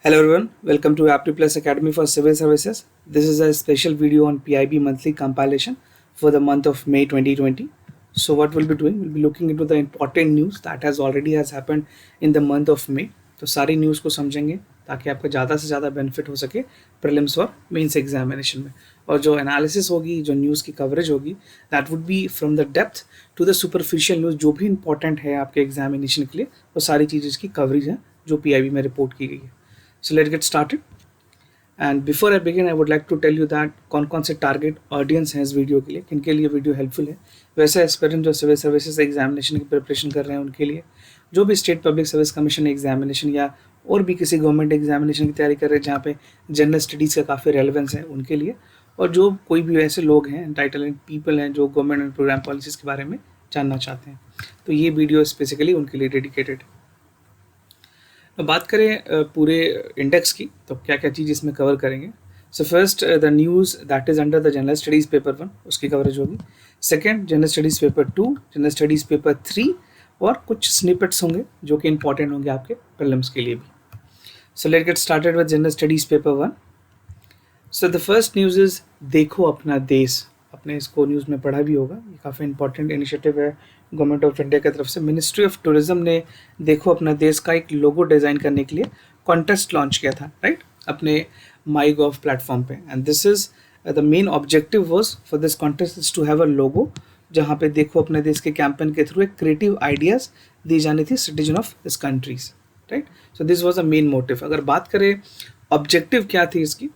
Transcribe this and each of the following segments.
Hello everyone, welcome to Aptitude Plus Academy for Civil Services. This is a special video on PIB monthly compilation for the month of May 2020. So what we'll be doing, we'll be looking into the important news that has happened in the month of May. तो सारी news को समझेंगे ताकि आपका ज़्यादा से ज़्यादा benefit हो सके प्रीलिम्स और मेंस एग्जामिनेशन में। और जो एनालिसिस होगी, जो न्यूज़ की कवरेज होगी, that would be from the depth to the superficial news. जो भी इंपॉर्टेंट है आपके एग्जामिनेशन के लिए, वो सारी चीज़ें की कवरेज है जो PIB में रिपोर्ट की गई है। So let's get started. And before I begin, I would like to tell you that कौन से टारगेट ऑडियंस हैं इस वीडियो के लिए, किन के लिए वीडियो हेल्पफुल है। वैसे एस्पिरेंट जो सिविल सर्विसेज एग्जामिनेशन की प्रिपरेशन कर रहे हैं उनके लिए, जो भी state public service commission examination या और भी किसी गवर्नमेंट एग्जामिनेशन की तैयारी कर रहे हैं जहाँ पे जनरल स्टडीज़ का काफ़ी रेलेवेंस है उनके लिए, और जो कोई भी ऐसे लोग हैं एंटाइटल्ड पीपल हैं जो गवर्नमेंट एंड प्रोग्राम पॉलिसीज़ के बारे में जानना चाहते हैं, तो ये वीडियो स्पेसिकली उनके लिए डेडिकेटेड है। तो बात करें पूरे इंडेक्स की, तो क्या क्या चीज़ इसमें कवर करेंगे। So first the news that is under the general studies paper 1, उसकी कवरेज होगी। Second general studies paper 2, general studies paper 3, और कुछ स्निपेट्स होंगे जो कि इंपॉर्टेंट होंगे आपके प्रीलिम्स के लिए भी। So let's get started with general studies paper 1। So the first news is देखो अपना देश। आपने इसको न्यूज़ में पढ़ा भी होगा, ये काफ़ी इंपॉर्टेंट इनिशिएटिव है गवर्नमेंट ऑफ इंडिया की तरफ से। मिनिस्ट्री ऑफ टूरिज्म ने देखो अपना देश का एक लोगो डिज़ाइन करने के लिए कॉन्टेस्ट लॉन्च किया था, राइट, अपने माईगॉव प्लेटफॉर्म पे। And this is the main objective was for this contest is to have a logo, जहाँ पे देखो अपने देश के कैंपेन के थ्रू एक क्रिएटिव आइडियाज़ दी जानी थी citizen of this countries, right. So this was a main motive. अगर बात करें ऑब्जेक्टिव क्या थी इसकी,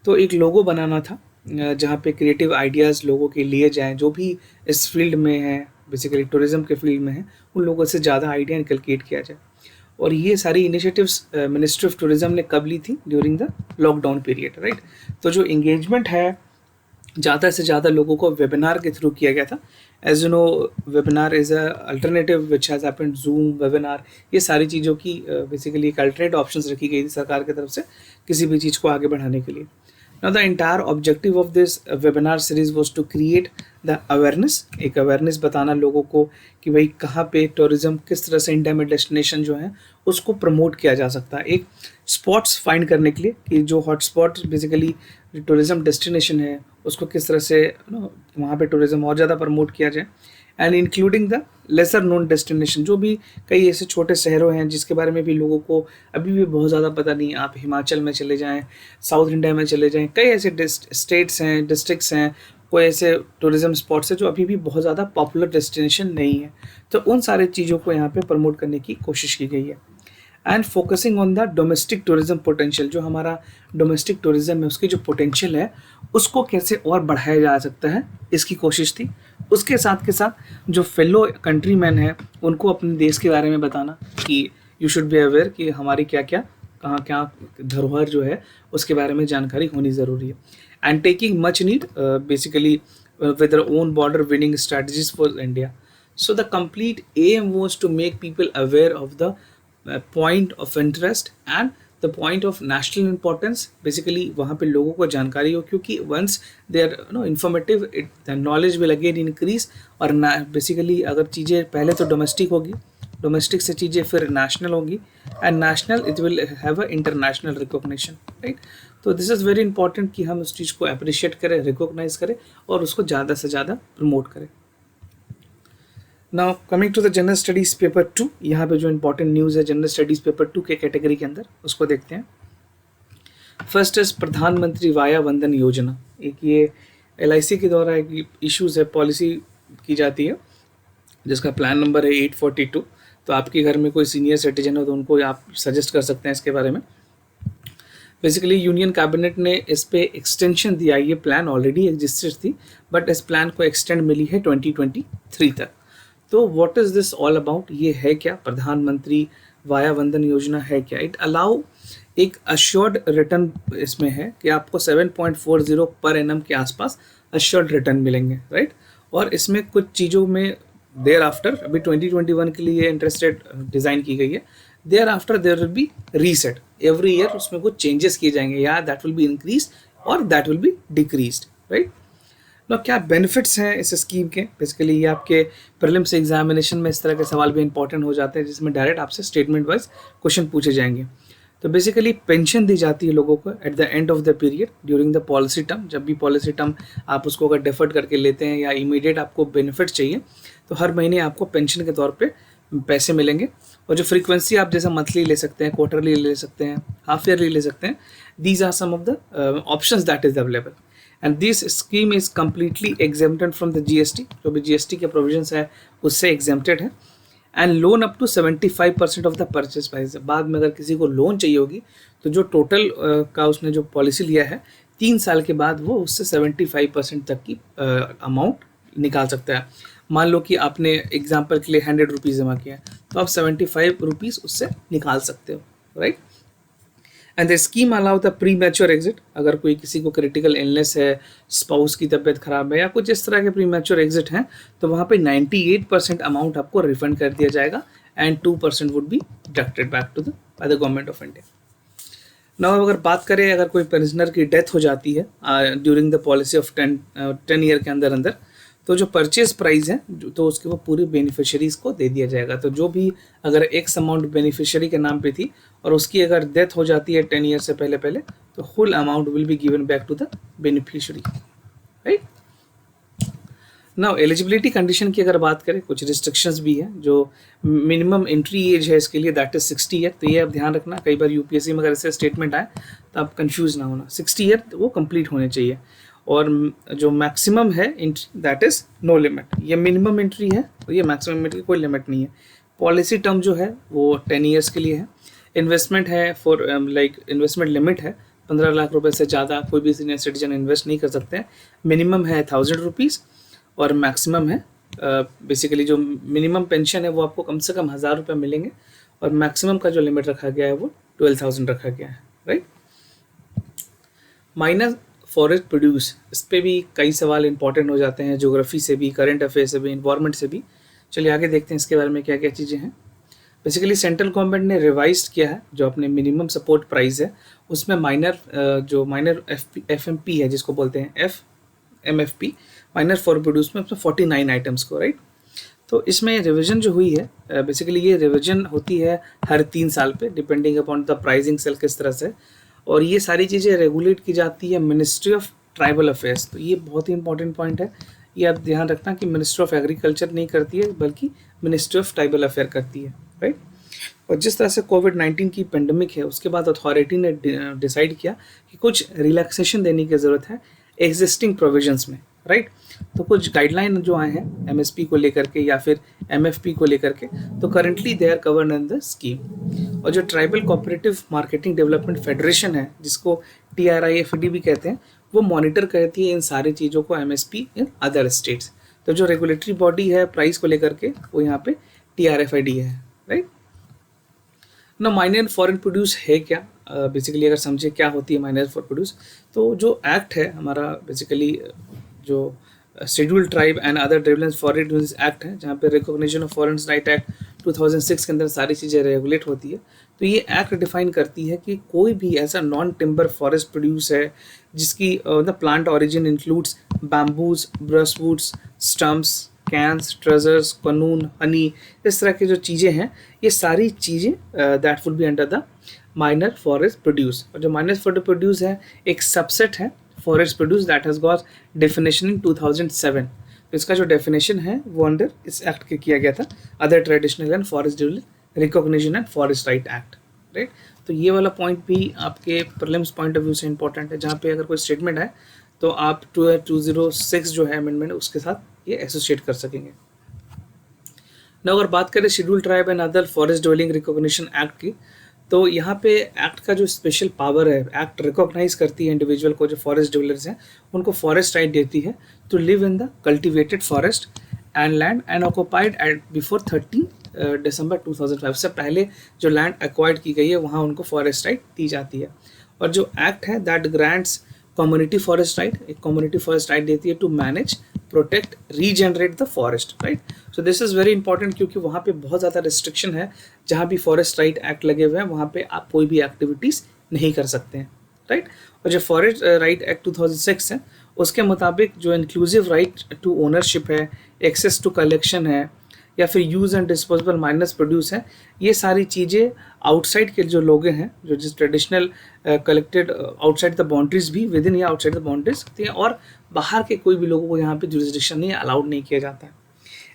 तो एक लोगो बनाना था जहाँ पे क्रिएटिव आइडियाज़ लोगों के लिए जाएँ, जो भी इस फील्ड में है, बेसिकली टूरिज्म के फील्ड में है, उन लोगों से ज़्यादा आइडिया इनकलकेट किया जाए। और ये सारी इनिशिएटिव्स मिनिस्ट्री ऑफ टूरिज्म ने कब ली थी? During the lockdown period, right. तो जो इंगेजमेंट है, ज़्यादा से ज़्यादा लोगों को वेबिनार के थ्रू किया गया था। As you know, webinar is a alternative which has happened, Zoom, webinar, ये सारी चीज़ों की बेसिकली एक अल्टरनेट ऑप्शंस रखी गई थी सरकार की तरफ से किसी भी चीज़ को आगे बढ़ाने के लिए। Now the entire objective of this webinar series was to create the awareness, एक awareness बताना लोगों को कि भाई कहाँ पे टूरिज्म, किस तरह से इंडिया में डेस्टिनेशन जो है उसको प्रमोट किया जा सकता है। एक स्पॉट्स फाइंड करने के लिए कि जो hot spot basically tourism destination है उसको किस तरह से वहाँ पे टूरिज्म और ज़्यादा प्रमोट किया जाए। And including the lesser known destination, जो भी कई ऐसे छोटे शहरों हैं जिसके बारे में भी लोगों को अभी भी बहुत ज़्यादा पता नहीं। आप हिमाचल में चले जाएं, साउथ इंडिया में चले जाएं, कई ऐसे स्टेट्स हैं, डिस्ट्रिक्ट्स हैं, कोई ऐसे टूरिज्म स्पॉट्स हैं जो अभी भी बहुत ज़्यादा पॉपुलर डेस्टिनेशन नहीं है। तो उन सारे चीज़ों को यहाँ पे प्रमोट करने की कोशिश की गई है। And focusing on the domestic tourism potential, जो हमारा डोमेस्टिक टूरिज्म है उसकी जो पोटेंशियल है उसको कैसे और बढ़ाया जा सकता है, इसकी कोशिश थी। उसके साथ के साथ जो फेलो कंट्रीमैन हैं उनको अपने देश के बारे में बताना कि यू शुड बी अवेयर कि हमारी क्या क्या कहाँ क्या धरोहर जो है उसके बारे में जानकारी होनी ज़रूरी है। And taking much need basically with their own border winning strategies for India. So the complete aim was to make people aware of the point of interest and the point of national importance. Basically वहाँ पे लोगों को जानकारी हो, क्योंकि once they are informative, the knowledge will again increase. और basically अगर चीज़ें पहले तो डोमेस्टिक होगी, डोमेस्टिक से चीज़ें फिर नेशनल होगी, and national it will have a international recognition, right. तो दिस इज़ वेरी इंपॉर्टेंट कि हम उस चीज़ को अप्रिशिएट करें, रिकॉग्नाइज करें और उसको ज़्यादा से ज़्यादा प्रमोट करें। Now coming to the general studies paper 2, यहाँ पे जो इंपॉर्टेंट न्यूज़ है जनरल स्टडीज़ पेपर 2 के कैटेगरी के अंदर, उसको देखते हैं। फर्स्ट इज प्रधानमंत्री वाया वंदन योजना। एक ये LIC के द्वारा एक इश्यूज़ है, पॉलिसी की जाती है जिसका प्लान नंबर है 842। तो आपके घर में कोई सीनियर सिटीजन हो तो उनको आप सजेस्ट कर सकते हैं इसके बारे में। बेसिकली यूनियन कैबिनेट ने इस पे एक्सटेंशन दिया। ये प्लान ऑलरेडी एग्जिस्टेड थी, बट इस प्लान को एक्सटेंड मिली है 2023 तक। तो what is this all about? ये है क्या? प्रधानमंत्री वाया वंदन योजना है क्या? इट अलाउ एक अश्योर्ड रिटर्न इसमें है कि आपको 7.40 पर एनम के आसपास अश्योर्ड रिटर्न मिलेंगे, राइट। और इसमें कुछ चीज़ों में देयर आफ्टर, अभी 2021 के लिए इंटरेस्ट रेट डिज़ाइन की गई है, thereafter there will be reset every year, उसमें कुछ चेंजेस किए जाएंगे, या दैट विल बी इंक्रीज और that will be decreased, right. Now क्या बेनिफिट्स हैं इस स्कीम के? बेसिकली ये आपके प्रीलिम्स एग्जामिनेशन में इस तरह के सवाल भी इंपॉर्टेंट हो जाते हैं जिसमें डायरेक्ट आपसे स्टेटमेंट वाइज क्वेश्चन पूछे जाएंगे। तो बेसिकली पेंशन दी जाती है लोगों को at the end of the period during the policy term. जब भी पॉलिसी टर्म आप उसको अगर डिफर्ड करके लेते हैं या इमीडिएट आपको बेनिफिट चाहिए तो हर महीने आपको पेंशन के तौर पे पैसे मिलेंगे। और जो फ्रीक्वेंसी आप जैसे मंथली ले सकते हैं, क्वार्टरली ले सकते हैं, हाफ ईयरली ले सकते हैं, these are some of the options that is available. And this scheme is completely exempted from the GST. जो भी जीएसटी के प्रोविजंस है उससे एग्जेम्प्टेड है। And loan up to 75% of the purchase price. बाद में अगर किसी को लोन चाहिए होगी तो जो टोटल का उसने जो पॉलिसी लिया है 3 साल के बाद वो उससे 75% तक की अमाउंट निकाल सकता है। मान लो कि आपने एग्जाम्पल के लिए 100 रुपीज़ जमा किया है तो आप 75 रुपीज़ उससे निकाल सकते हो, right. And the scheme allow the pre mature exit. अगर कोई किसी को क्रिटिकल इलनेस है, स्पाउस की तबीयत खराब है या कुछ इस तरह के प्री मैच्योर एग्जिट हैं तो वहाँ पे 98% अमाउंट आपको रिफंड कर दिया जाएगा and 2% would be deducted back to the by the government of India. Now अगर बात करें अगर कोई पेंशनर की डेथ हो जाती है during the policy of 10 year के अंदर अंदर तो जो परचेज प्राइस है तो उसके वो पूरी बेनिफिशियरीज को दे दिया जाएगा। तो जो भी अगर एक्स अमाउंट बेनिफिशियरी के नाम पे थी और उसकी अगर डेथ हो जाती है 10 ईयर से पहले पहले तो full amount will be given back to the beneficiary, right. Now eligibility condition की अगर बात करें कुछ रिस्ट्रिक्शंस भी है। जो मिनिमम एंट्री एज है इसके लिए दैट इज 60 ईयर। तो ये आप ध्यान रखना, कई बार यूपीएससी में अगर ऐसे स्टेटमेंट आए तो आप कंफ्यूज ना होना। 60 ईयर वो कंप्लीट होने चाहिए। और जो मैक्सिमम है entry that is no limit. ये मिनिमम एंट्री है और ये मैक्सिमम एंट्री कोई लिमिट नहीं है। पॉलिसी टर्म जो है वो 10 ईयर्स के लिए है। इन्वेस्टमेंट है फॉर इन्वेस्टमेंट लिमिट है 15 लाख रुपए से ज़्यादा कोई भी सीनियर सिटीजन इन्वेस्ट नहीं कर सकते हैं। मिनिमम है 1000 रुपीज़ और मैक्सिमम है बेसिकली जो मिनिमम पेंशन है वो आपको कम से कम 1000 रुपये मिलेंगे और मैक्सिमम का जो लिमिट रखा गया है वो 12,000 रखा गया है, राइट। माइनर फॉरेस्ट प्रोड्यूस, इस पर भी कई सवाल इंपॉर्टेंट हो जाते हैं, ज्योग्राफी से भी, करंट अफेयर से भी, इन्वायरमेंट से भी। चलिए आगे देखते हैं इसके बारे में क्या क्या चीज़ें हैं। बेसिकली सेंट्रल गवर्नमेंट ने रिवाइज किया है जो अपने मिनिमम सपोर्ट प्राइस है उसमें जो माइनर FMP है जिसको बोलते हैं MFP माइनर फॉर प्रोड्यूस में उसमें 49 आइटम्स को, राइट। तो इसमें रिवीजन जो हुई है बेसिकली ये रिवीजन होती है हर 3 साल पे depending upon the pricing sale किस तरह से। और ये सारी चीज़ें रेगुलेट की जाती है मिनिस्ट्री ऑफ ट्राइबल अफेयर्स। तो ये बहुत ही इंपॉर्टेंट पॉइंट है, ये आप ध्यान रखना कि मिनिस्ट्री ऑफ एग्रीकल्चर नहीं करती है बल्कि मिनिस्ट्री ऑफ ट्राइबल अफेयर करती है, राइट। और जिस तरह से कोविड-19 की पेंडेमिक है उसके बाद अथॉरिटी ने डिसाइड किया कि कुछ रिलैक्सेशन देने की ज़रूरत है एग्जिस्टिंग प्रोविजंस में, राइट। तो कुछ गाइडलाइन जो आए हैं MSP को लेकर के या फिर MFP को लेकर के तो currently they are covered in the scheme. और जो tribal cooperative marketing development federation है जिसको TRIFD भी कहते हैं वो मॉनिटर करती है इन सारी चीज़ों को MSP इन अदर स्टेट्स। तो जो रेगुलेटरी बॉडी है प्राइस को लेकर के वो यहाँ पे TRFID है, राइट। ना माइनर फॉरेन प्रोड्यूस है क्या, बेसिकली अगर समझे क्या होती है माइनर फॉर प्रोड्यूस तो जो एक्ट है हमारा बेसिकली जो schedule tribe and other development foreign act है जहाँ पे recognition of foreign right act 2006 के अंदर सारी चीज़ें रेगुलेट होती है। तो ये एक्ट डिफाइन करती है कि कोई भी ऐसा नॉन टिम्बर फॉरेस्ट प्रोड्यूस है जिसकी the plant origin includes bamboos, brushwoods, stumps, canes, treasures, कानून, हनी, इस तरह की जो चीज़ें हैं ये सारी चीज़ें that would be under the minor forest produce. और जो माइनर फॉरेस्ट प्रोड्यूस है एक सबसेट है forest produce that has got definition in 2007। तो इसका जो डेफिनेशन है वो अंडर इस एक्ट के किया गया था, other traditional and forest durable recognition and forest right act, right. तो ये वाला पॉइंट भी आपके प्रीलिम्स पॉइंट ऑफ व्यू से इंपॉर्टेंट है जहाँ पे अगर कोई स्टेटमेंट है तो आप 206 जो है अमेंडमेंट उसके साथ ये एसोसिएट कर सकेंगे। ना अगर बात करें schedule tribe and other forest dwelling recognition act की तो यहाँ पे एक्ट का जो स्पेशल पावर है एक्ट रिकॉग्नाइज करती है इंडिविजुअल को जो फॉरेस्ट ड्वेलर्स हैं उनको फॉरेस्ट राइट देती है to live in the cultivated forest and land and occupied at before 13 दिसंबर 2005 से पहले जो लैंड एक्वायर्ड की गई है वहाँ उनको फॉरेस्ट राइट दी जाती है। और जो एक्ट है that grants community forest right, एक कम्युनिटी फॉरेस्ट राइट देती है to manage, protect, regenerate the forest, right. So this is very important क्योंकि वहाँ पे बहुत ज़्यादा रिस्ट्रिक्शन है। जहाँ भी फॉरेस्ट राइट एक्ट लगे हुए हैं वहाँ पे आप कोई भी एक्टिविटीज़ नहीं कर सकते हैं, राइट। और जो फॉरेस्ट राइट एक्ट 2006 है उसके मुताबिक जो इंक्लूसिव राइट टू ओनरशिप है, एक्सेस टू कलेक्शन है, या फिर use and disposable minus produce है, ये सारी चीज़ें आउटसाइड के जो लोग हैं, जो जिस traditional collected outside the boundaries भी, विद इन या आउटसाइड द बाउंड्रीज होती हैं, और बाहर के कोई भी लोगों को यहाँ पे जुरिस्डिक्शन नहीं अलाउड नहीं किया जाता है.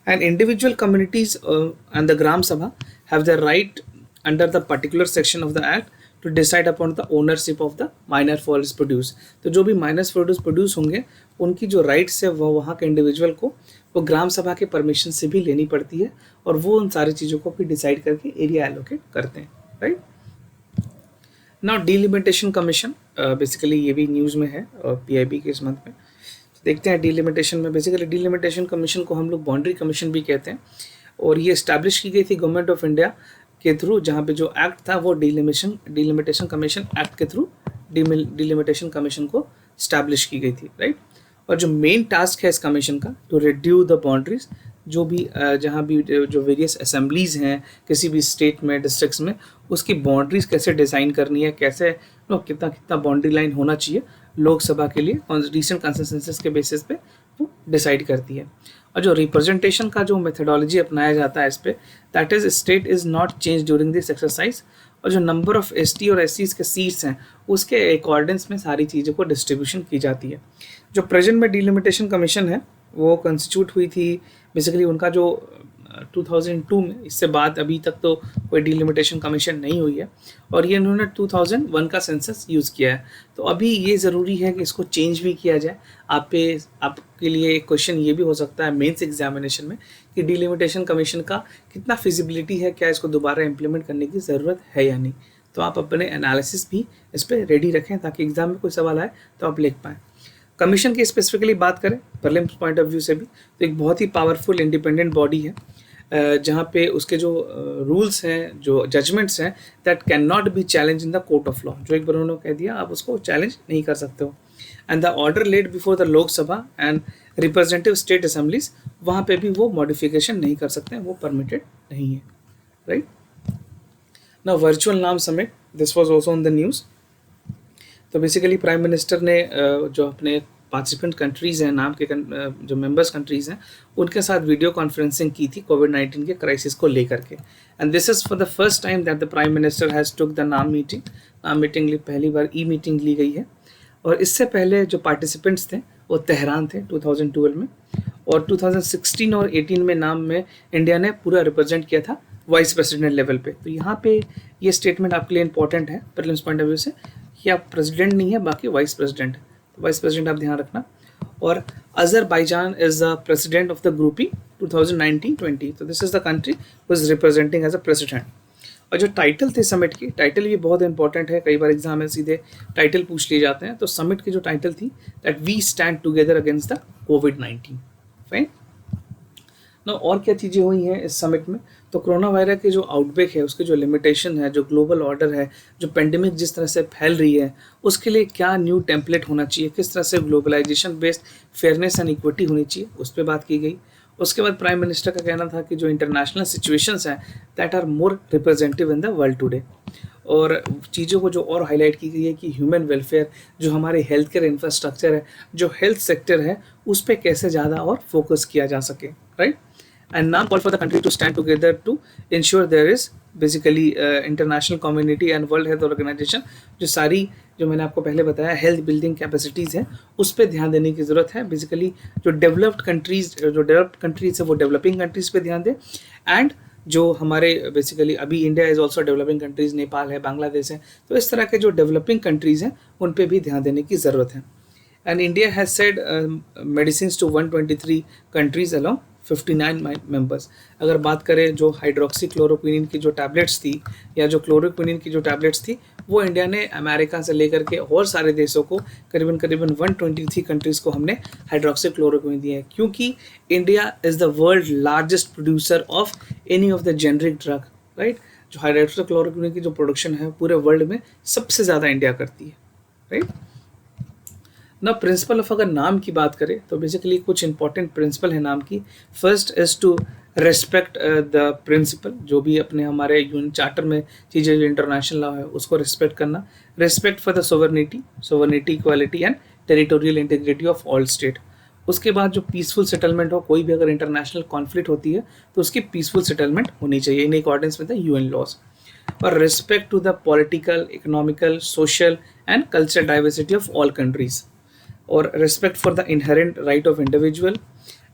And individual communities and the gram sabha have the right under the particular section of the act to decide upon the ownership of the minor forest produce. तो जो भी माइनर फॉरेस्ट प्रोड्यूस होंगे उनकी जो राइट्स है वो वहाँ के इंडिविजुअल को वो ग्राम सभा के परमिशन से भी लेनी पड़ती है, और वो उन सारी चीज़ों को भी डिसाइड करके एरिया एलोकेट करते हैं. Right now delimitation commission, basically ये भी न्यूज़ में है PIB के इस मंथ में. देखते हैं डिलिमिटेशन में. बेसिकली डिलिमिटेशन कमीशन को हम लोग बाउंड्री कमीशन भी कहते हैं, और ये इस्टेब्लिश की गई थी गवर्नमेंट ऑफ इंडिया के थ्रू, जहाँ पे जो एक्ट था वो डिलिमिटेशन कमीशन एक्ट के थ्रू डिलिमिटेशन कमीशन को इस्टेब्लिश की गई थी. राइट और जो मेन टास्क है इस कमीशन का, टू रिड्यूस द बाउंड्रीज, जो भी जहाँ भी जो वेरियस असेंबलीज हैं किसी भी स्टेट में, डिस्ट्रिक्ट्स में, उसकी बाउंड्रीज कैसे डिज़ाइन करनी है, कैसे कितना कितना बाउंड्री लाइन होना चाहिए लोकसभा के लिए, रिसेंट कंसेंसस के बेसिस पे वो डिसाइड करती है. और जो रिप्रेजेंटेशन का जो मेथडोलॉजी अपनाया जाता है इस पर, that is state is not change during this exercise. और जो नंबर ऑफ ST और SCs के सीट्स हैं उसके अकॉर्डेंस में सारी चीज़ों को डिस्ट्रीब्यूशन की जाती है. जो प्रेजेंट में डिलिमिटेशन कमीशन है वो कंस्टिट्यूट हुई थी, बेसिकली उनका जो 2002 में, इससे बाद अभी तक तो कोई डिलिमिटेशन कमीशन नहीं हुई है, और ये इन्होंने 2001 का सेंसस यूज़ किया है. तो अभी ये ज़रूरी है कि इसको चेंज भी किया जाए. आपके लिए एक क्वेश्चन ये भी हो सकता है मेंस एग्जामिनेशन में कि डिलिमिटेशन कमीशन का कितना फिजिबिलिटी है, क्या इसको दोबारा इम्प्लीमेंट करने की ज़रूरत है या नहीं. तो आप अपने एनालिसिस भी इस पर रेडी रखें ताकि एग्जाम में कोई सवाल आए तो आप लिख पाएँ. कमीशन की स्पेसिफिकली बात करें प्रीलिम्स पॉइंट ऑफ व्यू से भी, तो एक बहुत ही पावरफुल इंडिपेंडेंट बॉडी है, जहाँ पे उसके जो रूल्स हैं, जो जजमेंट्स हैं, that can not be challenge in the court of law. जो एक बार उन्होंने कह दिया आप उसको चैलेंज नहीं कर सकते हो. And the order laid before the Lok Sabha and representative state assemblies, वहाँ पे भी वो मॉडिफिकेशन नहीं कर सकते हैं, वो परमिटेड नहीं है. राइट नाउ वर्चुअल नाम summit, this was also on the news. तो बेसिकली प्राइम मिनिस्टर ने जो अपने पार्टिसिपेंट कंट्रीज़ हैं, नाम के जो मेंबर्स कंट्रीज़ हैं, उनके साथ वीडियो कॉन्फ्रेंसिंग की थी कोविड-19 के क्राइसिस को लेकर के. And this is for the first time that the prime minister has took the नाम मीटिंग लिए पहली बार मीटिंग ली गई है. और इससे पहले जो पार्टिसिपेंट्स थे वो तेहरान थे 2012 में, और 2016 और 18 में नाम में इंडिया ने पूरा रिप्रेजेंट किया था वाइस प्रेसिडेंट लेवल पे. तो यहाँ पे ये स्टेटमेंट आपके लिए इंपॉर्टेंट है प्रीलिम्स पॉइंट ऑफ व्यू से कि आप प्रेसिडेंट नहीं है, बाकी वाइस प्रेसिडेंट है. तो वाइस प्रेसिडेंट आप ध्यान रखना. और Azerbaijan is the president of the group E 2019-20. तो this is the country who is representing as a president. और जो टाइटल थे समिट की, टाइटल भी बहुत इंपॉर्टेंट है, कई बार एग्जाम में सीधे टाइटल पूछ लिए जाते हैं. तो समिट की जो टाइटल थी, that we stand together against the कोविड-19. फाइन ना. और क्या चीज़ें हुई हैं इस समिट में, तो कोरोना वायरस के जो आउटब्रेक है उसके जो लिमिटेशन है, जो ग्लोबल ऑर्डर है, जो पेंडेमिक जिस तरह से फैल रही है, उसके लिए क्या न्यू टेम्पलेट होना चाहिए, किस तरह से globalisation based fairness and equity होनी चाहिए, उस पर बात की गई. उसके बाद प्राइम मिनिस्टर का कहना था कि जो इंटरनेशनल सिचुएशंस हैं that are more representative in the world today. और चीज़ों को जो और हाईलाइट की गई है कि ह्यूमन वेलफेयर, जो हमारे हेल्थ केयर इंफ्रास्ट्रक्चर है, जो हेल्थ सेक्टर है, उस पर कैसे ज़्यादा और फोकस किया जा सके. Right and now call for the country to stand together to ensure there is basically international community and World Health Organization, जो सारी जो मैंने आपको पहले बताया हेल्थ बिल्डिंग कैपेसिटीज़ हैं उस पर ध्यान देने की ज़रूरत है. बेसिकली जो डेवलप्ड कंट्रीज़ है वो डेवलपिंग कंट्रीज़ पे ध्यान दें, एंड जो हमारे बेसिकली अभी India is also developing countries, Nepal है, बांग्लादेश है, तो इस तरह के जो डेवलपिंग कंट्रीज़ हैं उन पर भी ध्यान देने की ज़रूरत है. And India has said medicine to 123 countries along 59 members. अगर बात करें जो हाइड्रोक्सी क्लोरोक्विनिन की जो टैबलेट्स थी, या जो क्लोरोक्विनिन की जो टैबलेट्स थी, वो इंडिया ने अमेरिका से लेकर के और सारे देशों को करीबन 123 कंट्रीज़ को हमने हाइड्रोक्सी क्लोरोक्विनिन दी है, क्योंकि India is the world largest producer of any of the generic drug. Right जो हाइड्रोक्सी क्लोरोक्विनिन की जो प्रोडक्शन है पूरे वर्ल्ड में सबसे ज़्यादा इंडिया करती है. राइट ना. प्रिंसिपल ऑफ अगर नाम की बात करें तो बेसिकली कुछ इंपॉर्टेंट प्रिंसिपल है नाम की. First is to respect the principal, जो भी अपने हमारे यूएन चार्टर में चीज़ें जो इंटरनेशनल लॉ है उसको रिस्पेक्ट करना. Respect for the sovereignty, equality and territorial integrity of all state. उसके बाद जो पीसफुल सेटलमेंट हो, कोई भी अगर इंटरनेशनल कॉन्फ्लिक्ट होती है तो उसकी पीसफुल सेटलमेंट होनी चाहिए in accordance with the UN laws, और respect to the political, economical, social and cultural diversity of all countries, और respect for the inherent right of individual,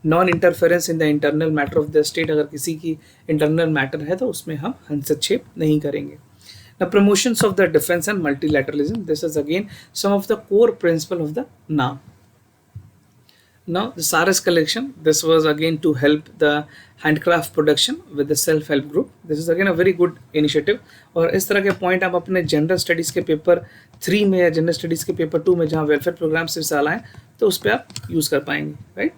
non interference in the internal matter of the state, अगर किसी की internal matter है तो उसमें हम हस्तक्षेप नहीं करेंगे. The promotions of the defense and multilateralism. This is again some of the core principle of the NAM. Now the Saras collection. This was again to help the handcraft production with the self-help group. This is again a very good initiative. और इस तरह के point आप अपने general studies के paper 3 में या general studies के पेपर 2 में जहाँ वेलफेयर प्रोग्राम से सवाल आए तो उस पर आप यूज़ कर पाएंगे, राइट.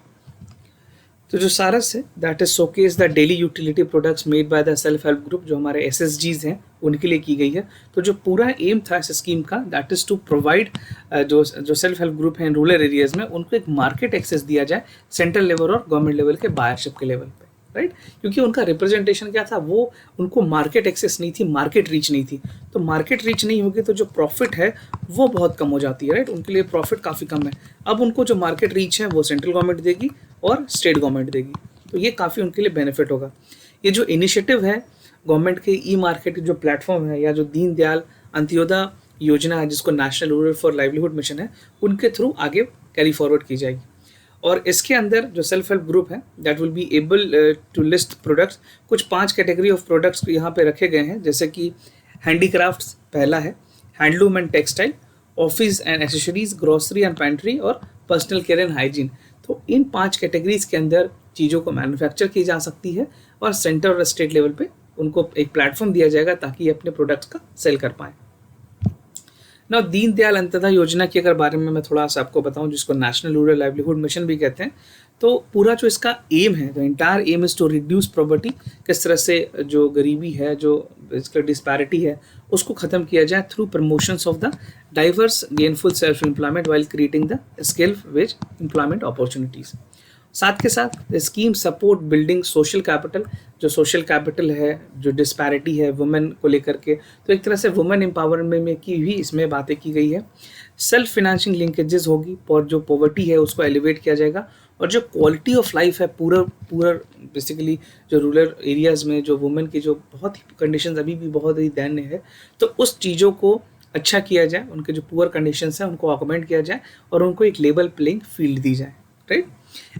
तो जो सारस है that is showcase the daily utility products made by the self help group, जो हमारे SSGs हैं उनके लिए की गई है. तो जो पूरा एम था इस स्कीम का दैट इज़ टू प्रोवाइड जो सेल्फ हेल्प ग्रुप हैं रूरल एरियाज़ में उनको एक मार्केट एक्सेस दिया जाए सेंट्रल लेवल और गवर्नमेंट लेवल के बायरशिप के लेवल पे, राइट. क्योंकि उनका रिप्रेजेंटेशन क्या था, वो उनको मार्केट एक्सेस नहीं थी, मार्केट रीच नहीं थी. तो मार्केट रीच नहीं होगी तो जो प्रॉफिट है वो बहुत कम हो जाती है, राइट. उनके लिए प्रॉफिट काफ़ी कम है. अब उनको जो मार्केट रीच है वो सेंट्रल गवर्नमेंट देगी और स्टेट गवर्नमेंट देगी, तो ये काफ़ी उनके लिए बेनिफिट होगा. ये जो इनिशिएटिव है गवर्नमेंट के ई मार्केट जो प्लेटफॉर्म है या जो दीन दयाल अंत्योदय योजना है जिसको national rural for livelihood mission है उनके थ्रू आगे कैरी फॉरवर्ड की जाएगी. और इसके अंदर जो सेल्फ हेल्प ग्रुप है that will be able to list products. कुछ 5 कैटेगरी ऑफ प्रोडक्ट्स यहाँ पे रखे गए हैं, जैसे कि हैंडीक्राफ्ट्स पहला है, handloom and textile, office and accessories, grocery and pantry और पर्सनल केयर एंड हाइजीन. तो इन 5 कैटेगरीज के अंदर चीज़ों को मैन्युफैक्चर की जा सकती है और सेंटर और स्टेट लेवल पे उनको एक प्लेटफॉर्म दिया जाएगा ताकि ये अपने प्रोडक्ट्स का सेल कर पाएँ. ना दीनदयाल अंत्योदय योजना के अगर बारे में मैं थोड़ा सा आपको बताऊं, जिसको नेशनल रूरल लाइवलीहुड मिशन भी कहते हैं, तो पूरा जो इसका एम है, the entire aim is to reduce poverty, किस तरह से जो गरीबी है, जो इसका डिस्पैरिटी है, उसको ख़त्म किया जाए through promotions of the diverse gainful self employment while creating the skill veg employment opportunities. साथ के साथ scheme support building social capital, जो सोशल कैपिटल है, जो डिस्पैरिटी है वुमेन को लेकर के, तो एक तरह से वुमेन एम्पावरमेंट में की भी इसमें बातें की गई है. सेल्फ फाइनेंशिंग लिंकेजेस होगी और जो पॉवर्टी है उसको एलिवेट किया जाएगा, और जो क्वालिटी ऑफ लाइफ है पूरा बेसिकली जो रूरल एरियाज़ में जो वुमेन की जो बहुत ही कंडीशंस अभी भी बहुत ही दयनीय है, तो उस चीज़ों को अच्छा किया जाए, उनके जो पुअर कंडीशंस हैं उनको ऑगमेंट किया जाए और उनको एक लेवल प्लेइंग फील्ड दी जाए, right.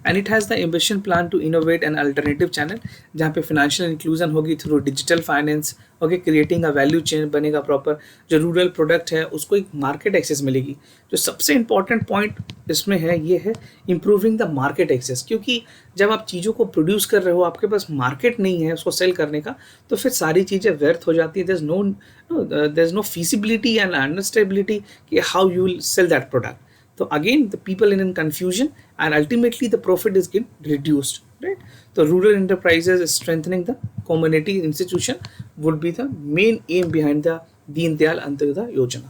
And it has the ambition plan to innovate an alternative channel जहाँ पे financial inclusion होगी through digital finance, okay, creating a value chain बनेगा प्रॉपर. जो रूरल प्रोडक्ट है उसको एक मार्केट एक्सेस मिलेगी. जो सबसे इंपॉर्टेंट पॉइंट इसमें है ये है इम्प्रूविंग द मार्केट एक्सेस, क्योंकि जब आप चीज़ों को प्रोड्यूस कर रहे हो आपके पास मार्केट नहीं है उसको सेल करने का, तो फिर सारी चीज़ें व्यर्थ हो जाती है. There is no feasibility and understandability कि how you will sell that product. So again, the people in confusion and ultimately the profit is getting reduced, right? So rural enterprises strengthening the community institution would be the main aim behind the Deen Dayal Antyodaya Yojana.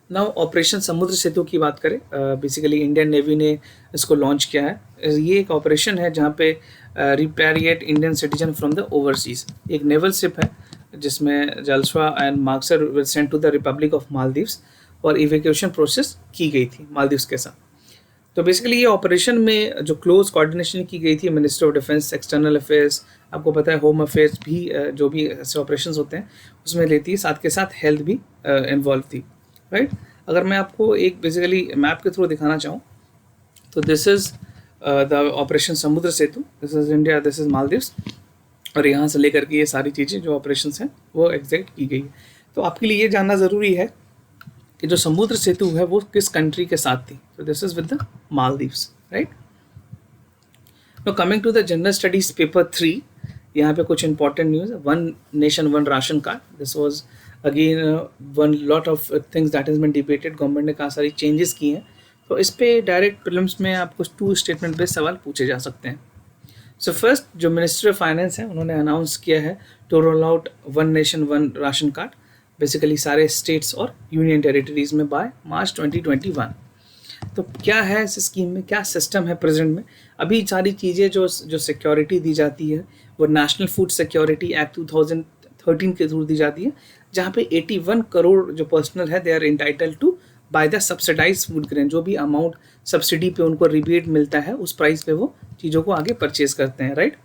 Now operation Samudra सेतु की बात करें, basically Indian navy ने इसको launch किया है. ये एक operation है जहाँ पे repatriate Indian citizen from the overseas. एक नेवल शिप है जिसमें जलस्वा एंड मार्क्सर were sent to the republic of Maldives और इवैक्यूएशन प्रोसेस की गई थी मालदीव्स के साथ. तो बेसिकली ये ऑपरेशन में जो क्लोज कोऑर्डिनेशन की गई थी ministry of defence, external affairs, आपको पता है होम अफेयर्स भी जो भी ऐसे ऑपरेशंस होते हैं उसमें लेती है, साथ के साथ हेल्थ भी इन्वॉल्व थी, राइट. अगर मैं आपको एक बेसिकली मैप के थ्रू दिखाना चाहूँ तो this is the operation Samudra Setu, this is India, this is Maldives, और यहाँ से लेकर के ये सारी चीज़ें जो ऑपरेशंस हैं वो एग्जैक्ट की गई है. तो आपके लिए ये जानना ज़रूरी है कि जो समुद्र सेतु है वो किस कंट्री के साथ थी. तो this is with the Maldives, right. Now coming to the general studies paper 3, यहाँ पे कुछ इंपॉर्टेंट न्यूज़ है. 1 nation 1 ration card, this was again one lot of things that has been debated. Government ने काफ़ी सारी चेंजेस किए हैं, तो इस पे डायरेक्ट प्रीलिम्स में आपको 2 स्टेटमेंट बेस्ड सवाल पूछे जा सकते हैं. सो फर्स्ट, जो मिनिस्ट्री ऑफ फाइनेंस है उन्होंने अनाउंस किया है to roll out 1 nation 1 ration card basically सारे स्टेट्स और यूनियन टेरिटरीज में बाय मार्च 2021. तो क्या है इस स्कीम में, क्या सिस्टम है प्रेजेंट में. अभी सारी चीज़ें जो सिक्योरिटी दी जाती है वो नेशनल फूड सिक्योरिटी एक्ट 2013 के थ्रू दी जाती है, जहाँ पे 81 करोड़ जो पर्सनल है they are entitle to buy the subsidise food grain, जो भी अमाउंट सब्सिडी पे उनको रिबेट मिलता है उस प्राइस पे वो चीज़ों को आगे परचेज करते हैं, राइट।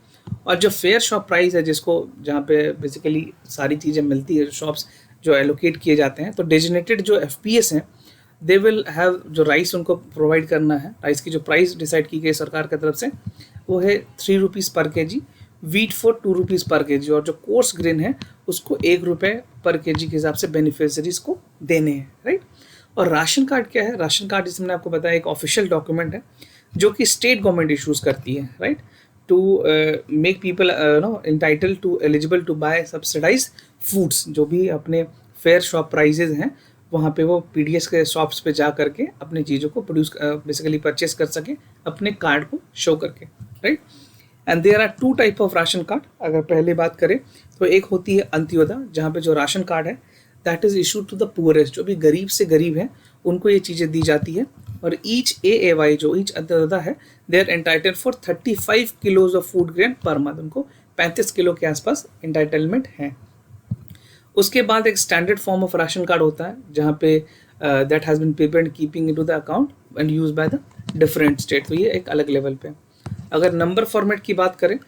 और जो फेयर शॉप प्राइस है, जिसको जहाँ पे बेसिकली सारी चीज़ें मिलती है, शॉप्स जो एलोकेट किए जाते हैं, तो डेजिनेटेड जो FPS हैं दे विल हैव, जो राइस उनको प्रोवाइड करना है, राइस की जो प्राइस डिसाइड की गई सरकार की तरफ से वो है 3 रुपीज़ पर kg, वीट फॉर 2 रुपीज़ पर kg, और जो कोर्स ग्रेन है उसको 1 रुपये पर kg के हिसाब से बेनिफिशरीज को देने हैं, राइट। और राशन कार्ड क्या है? राशन कार्ड, जिसमें मैंने आपको बताया, एक ऑफिशियल डॉक्यूमेंट है जो कि स्टेट गवर्नमेंट इशूज़ करती है, right, to make people entitle to eligible to buy subsidise foods. जो भी अपने फेयर शॉप प्राइजेज हैं वहाँ पे वो PDS के शॉप्स पे जा करके अपनी चीज़ों को प्रोड्यूस बेसिकली परचेस कर सके अपने कार्ड को शो करके, right. And there are 2 type of ration card. अगर पहले बात करें तो एक होती है अंत्योदय, जहाँ पे जो राशन कार्ड है that is issued to the poorest, जो भी गरीब से गरीब हैं उनको ये चीज़ें दी जाती है। और ईच AAY, जो ईच अंत्योदय है, they are entitled for 35 kilos of food grain per month, उनको 35 किलो के आसपास एंटाइटलमेंट है। उसके बाद एक standard form of ration card होता है, जहाँ पे that has been prepared keeping into the account and use by the different state, तो ये एक अलग लेवल पे। अगर नंबर फॉर्मेट की बात करें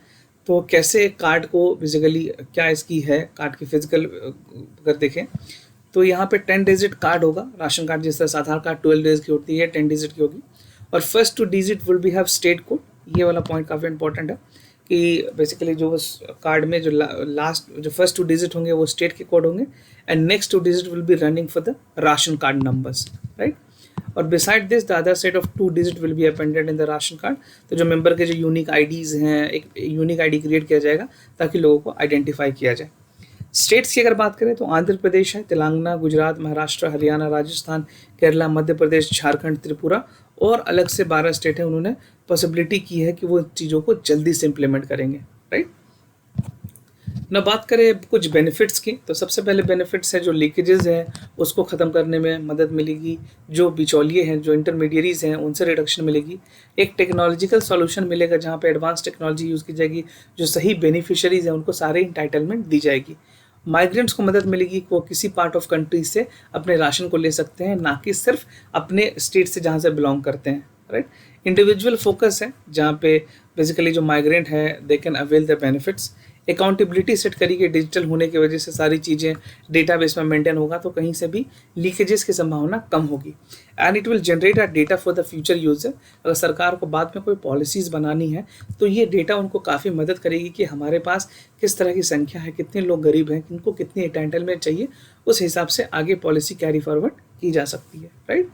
तो कैसे कार्ड को बेसिकली क्या इसकी है कार्ड की फिजिकल अगर देखें तो यहाँ पे 10 डिजिट कार्ड होगा राशन कार्ड, जिस तरह आधार कार्ड 12 डिजिट की होती है, 10 डिजिट की होगी। और first 2 digit will B have state code. ये वाला पॉइंट काफ़ी इंपॉर्टेंट है कि बेसिकली जो कार्ड में जो लास्ट जो फर्स्ट 2 डिजिट होंगे वो स्टेट के कोड होंगे, and next 2 digit will be running for the ration card numbers, right. और beside this the other set of 2 digit will be appended in the ration card. तो जो member के जो unique IDs हैं, एक unique ID create किया जाएगा ताकि लोगों को आइडेंटिफाई किया जाए। स्टेट्स की अगर बात करें तो आंध्र प्रदेश है, तेलंगाना, गुजरात, महाराष्ट्र, हरियाणा, राजस्थान, केरला, मध्य प्रदेश, झारखंड, त्रिपुरा और अलग से 12 स्टेट हैं। उन्होंने पॉसिबिलिटी की है कि वो चीज़ों को जल्दी से इम्प्लीमेंट करेंगे, राइट। ना बात करें कुछ बेनिफिट्स की, तो सबसे पहले बेनिफिट्स है जो लीकेजेस हैं उसको ख़त्म करने में मदद मिलेगी, जो बिचौलिए हैं, जो इंटरमीडियरीज हैं, उनसे रिडक्शन मिलेगी। एक टेक्नोलॉजिकल सॉल्यूशन मिलेगा जहाँ पे एडवांस टेक्नोलॉजी यूज़ की जाएगी, जो सही बेनिफिशरीज हैं उनको सारे इंटाइटलमेंट दी जाएगी। माइग्रेंट्स को मदद मिलेगी, वो किसी पार्ट ऑफ कंट्री से अपने राशन को ले सकते हैं, ना कि सिर्फ अपने स्टेट से जहाँ से बिलोंग करते हैं, राइट। इंडिविजुअल फोकस है, जहाँ पे बेसिकली जो माइग्रेंट है they can avail the benefits. Accountability set करी कि डिजिटल होने की वजह से सारी चीज़ें डेटाबेस में मेंटेन होगा, तो कहीं से भी लीकेजेस की संभावना कम होगी। And it will generate a data for the future user. अगर सरकार को बाद में कोई पॉलिसीज़ बनानी है तो ये डेटा उनको काफ़ी मदद करेगी कि हमारे पास किस तरह की संख्या है, कितने लोग गरीब हैं, किनको कितनी एंटाइटलमेंट चाहिए, उस हिसाब से आगे पॉलिसी कैरी फॉरवर्ड की जा सकती है, right.